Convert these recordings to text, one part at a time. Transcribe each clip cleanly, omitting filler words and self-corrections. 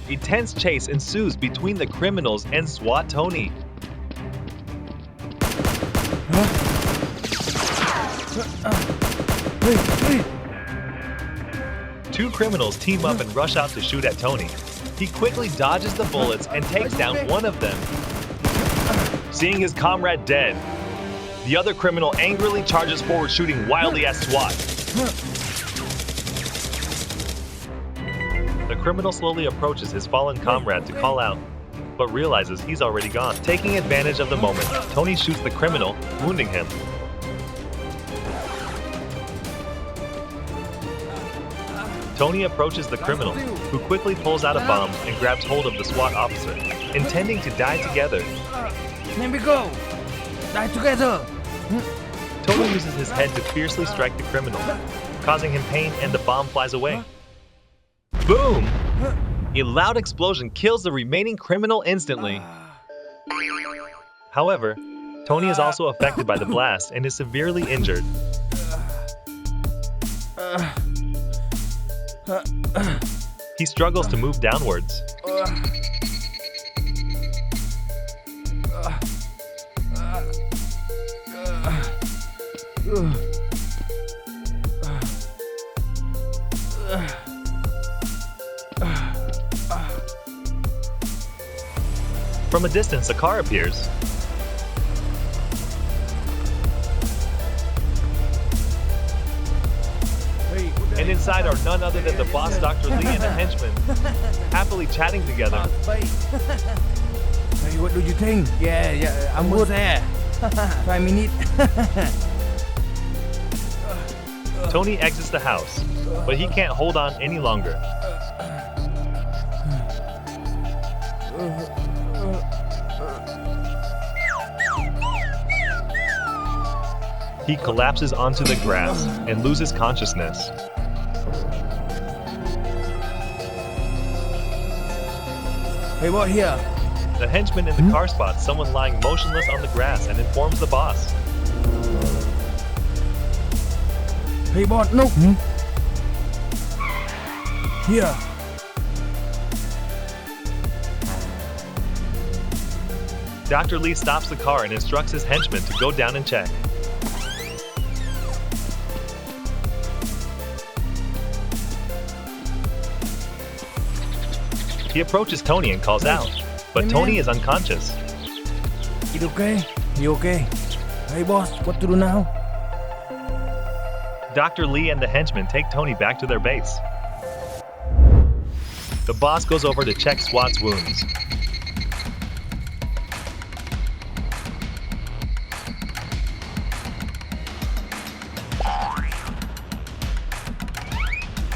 A tense chase ensues between the criminals and SWAT Tony. Two criminals team up and rush out to shoot at Tony. He quickly dodges the bullets and takes down one of them. Seeing his comrade dead, the other criminal angrily charges forward, shooting wildly at SWAT. The criminal slowly approaches his fallen comrade to call out, but realizes he's already gone. Taking advantage of the moment, Tony shoots the criminal, wounding him. Tony approaches the criminal, who quickly pulls out a bomb and grabs hold of the SWAT officer, intending to die together. Let me go! Die together! Tony uses his head to fiercely strike the criminal, causing him pain, and the bomb flies away. Boom! A loud explosion kills the remaining criminal instantly. However, Tony is also affected by the blast and is severely injured. He struggles to move downwards. From a distance, a car appears. And inside are none other than the boss, Dr. Lee, and a henchman, happily chatting together. Hey, what do you think? Yeah, I'm good there. 5 minutes. Tony exits the house, but he can't hold on any longer. He collapses onto the grass and loses consciousness. Hey, what here? The henchman in the car spots someone lying motionless on the grass and informs the boss. Hey, boss, no. Here. Dr. Lee stops the car and instructs his henchman to go down and check. He approaches Tony and calls out, but Tony is unconscious. You okay? You okay? Hey, boss, what to do now? Dr. Lee and the henchman take Tony back to their base. The boss goes over to check SWAT's wounds.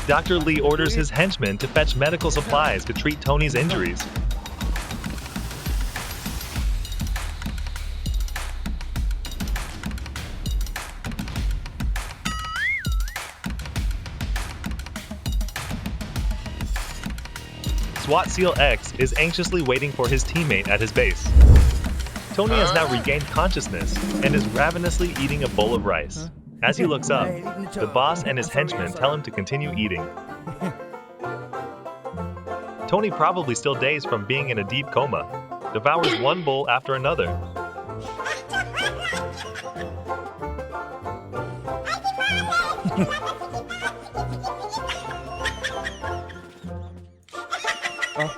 Dr. Lee orders his henchmen to fetch medical supplies to treat Tony's injuries. SWAT SEAL X is anxiously waiting for his teammate at his base. Tony has now regained consciousness and is ravenously eating a bowl of rice. As he looks up, the boss and his henchmen tell him to continue eating. Tony, probably still dazed from being in a deep coma, devours one bowl after another.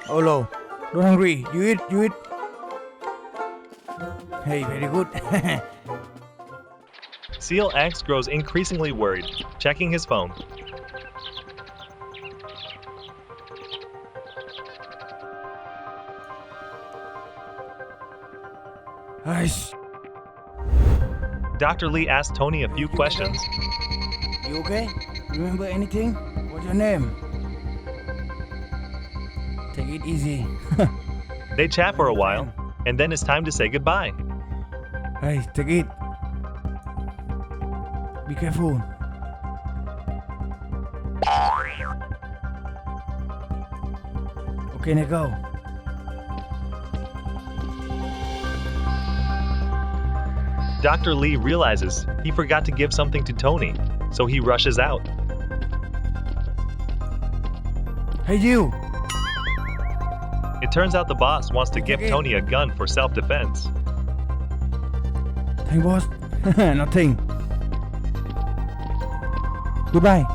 Oh, no. Don't hungry. You eat. Hey, very good. SEAL X grows increasingly worried, checking his phone. Hush. Dr. Lee asks Tony a few questions. You okay? Remember anything? What's your name? Take it easy. They chat for a while, and then it's time to say goodbye. Hey, take it. Be careful. Okay, now go. Dr. Lee realizes he forgot to give something to Tony, so he rushes out. Hey, you! It turns out the boss wants to give Tony a gun for self-defense. Thank boss. Nothing. Goodbye.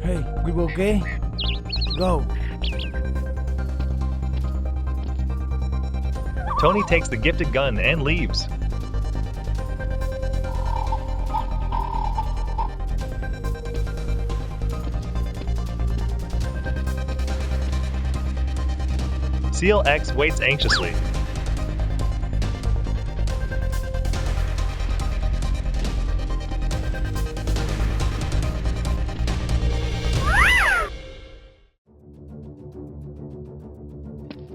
Hey, we okay? Go. Tony takes the gifted gun and leaves. SEAL X waits anxiously.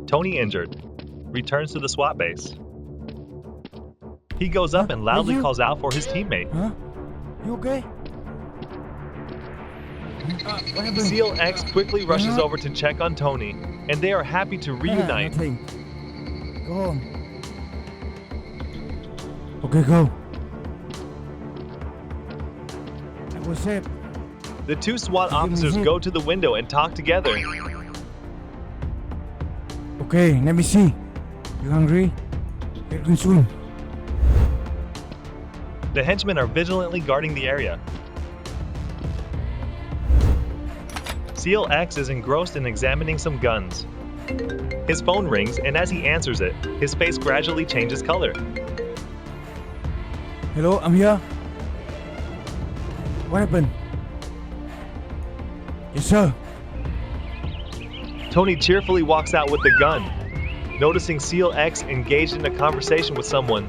Tony, injured, returns to the SWAT base. He goes up and loudly calls out for his teammate. Huh? You okay? What happened? SEAL X quickly rushes over to check on Tony, and they are happy to reunite. Nothing. Go home. Okay, go. I was safe. The two SWAT officers go to the window and talk together. Okay, let me see. You hungry? Get soon. The henchmen are vigilantly guarding the area. SEAL X is engrossed in examining some guns. His phone rings, and as he answers it, his face gradually changes color. Hello, I'm here. What happened? Yes, sir. Tony cheerfully walks out with the gun, noticing SEAL X engaged in a conversation with someone.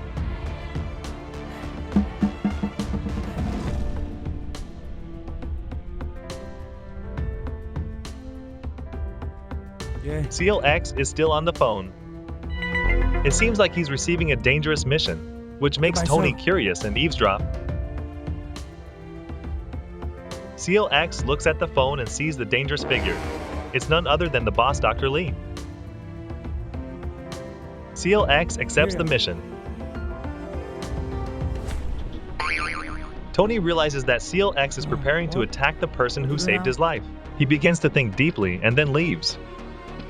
Yeah. SEAL X is still on the phone. It seems like he's receiving a dangerous mission, which makes Tony curious and eavesdrop. SEAL X looks at the phone and sees the dangerous figure. It's none other than the boss, Dr. Lee. SEAL X accepts the mission. Tony realizes that SEAL X is preparing to attack the person who saved his life. He begins to think deeply and then leaves.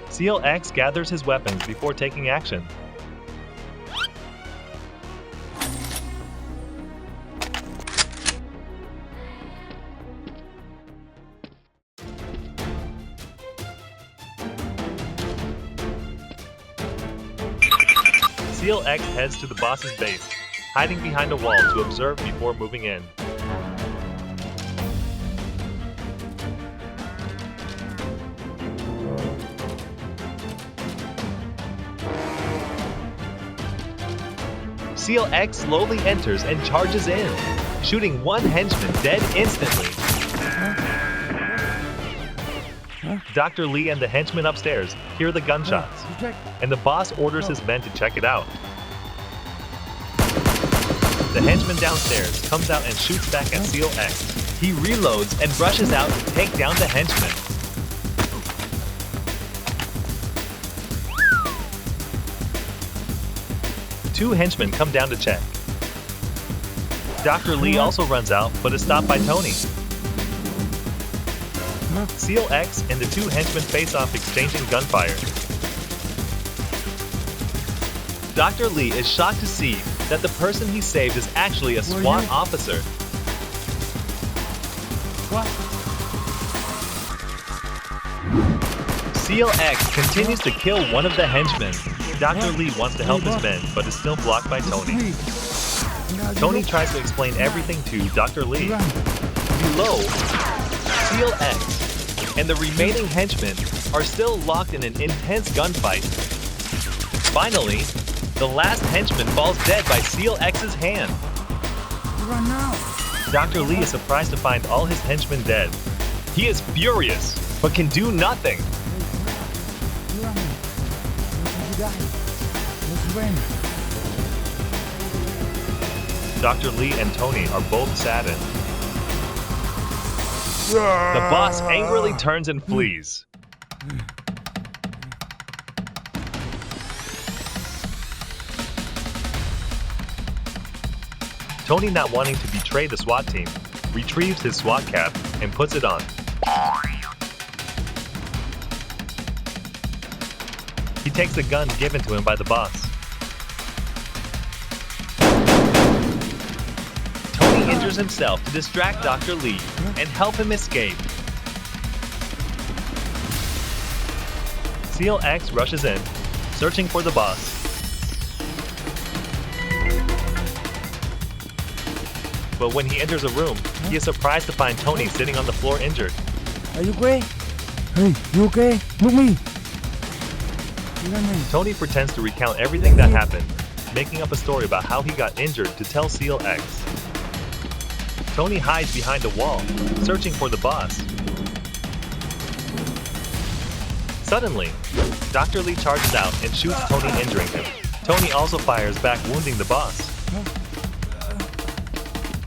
SEAL X gathers his weapons before taking action. SEAL X heads to the boss's base, hiding behind a wall to observe before moving in. SEAL X slowly enters and charges in, shooting one henchman dead instantly. Dr. Lee and the henchmen upstairs hear the gunshots, and the boss orders his men to check it out. The henchman downstairs comes out and shoots back at SEAL X. He reloads and rushes out to take down the henchman. Two henchmen come down to check. Dr. Lee also runs out, but is stopped by Tony. SEAL X and the two henchmen face off, exchanging gunfire. Dr. Lee is shocked to see that the person he saved is actually a SWAT officer. SEAL X continues to kill one of the henchmen. Dr. Lee wants to help his men, but is still blocked by Tony. Tony tries to explain everything to Dr. Lee. Below, SEAL X and the remaining henchmen are still locked in an intense gunfight. Finally, the last henchman falls dead by SEAL X's hand. Run now. Dr. Lee is surprised to find all his henchmen dead. He is furious, but can do nothing. Dr. Lee and Tony are both saddened. The boss angrily turns and flees. Tony, not wanting to betray the SWAT team, retrieves his SWAT cap and puts it on. He takes the gun given to him by the boss. Tony injures himself to distract Dr. Lee and help him escape. SEAL X rushes in, searching for the boss. But when he enters a room, he is surprised to find Tony sitting on the floor injured. Are you okay? Hey, you okay? Look me. Tony pretends to recount everything that happened, making up a story about how he got injured to tell SEAL X. Tony hides behind a wall, searching for the boss. Suddenly, Dr. Lee charges out and shoots Tony, injuring him. Tony also fires back, wounding the boss.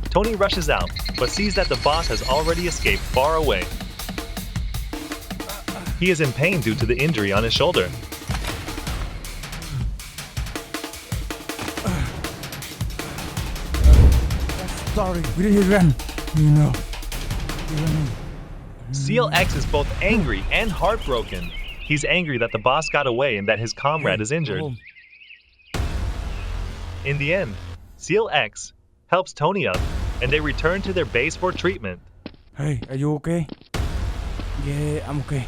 Tony rushes out, but sees that the boss has already escaped far away. He is in pain due to the injury on his shoulder. Sorry, we didn't run. No. SEAL X is both angry and heartbroken. He's angry that the boss got away and that his comrade is injured. In the end, SEAL X helps Tony up, and they return to their base for treatment. Hey, are you okay? Yeah, I'm okay.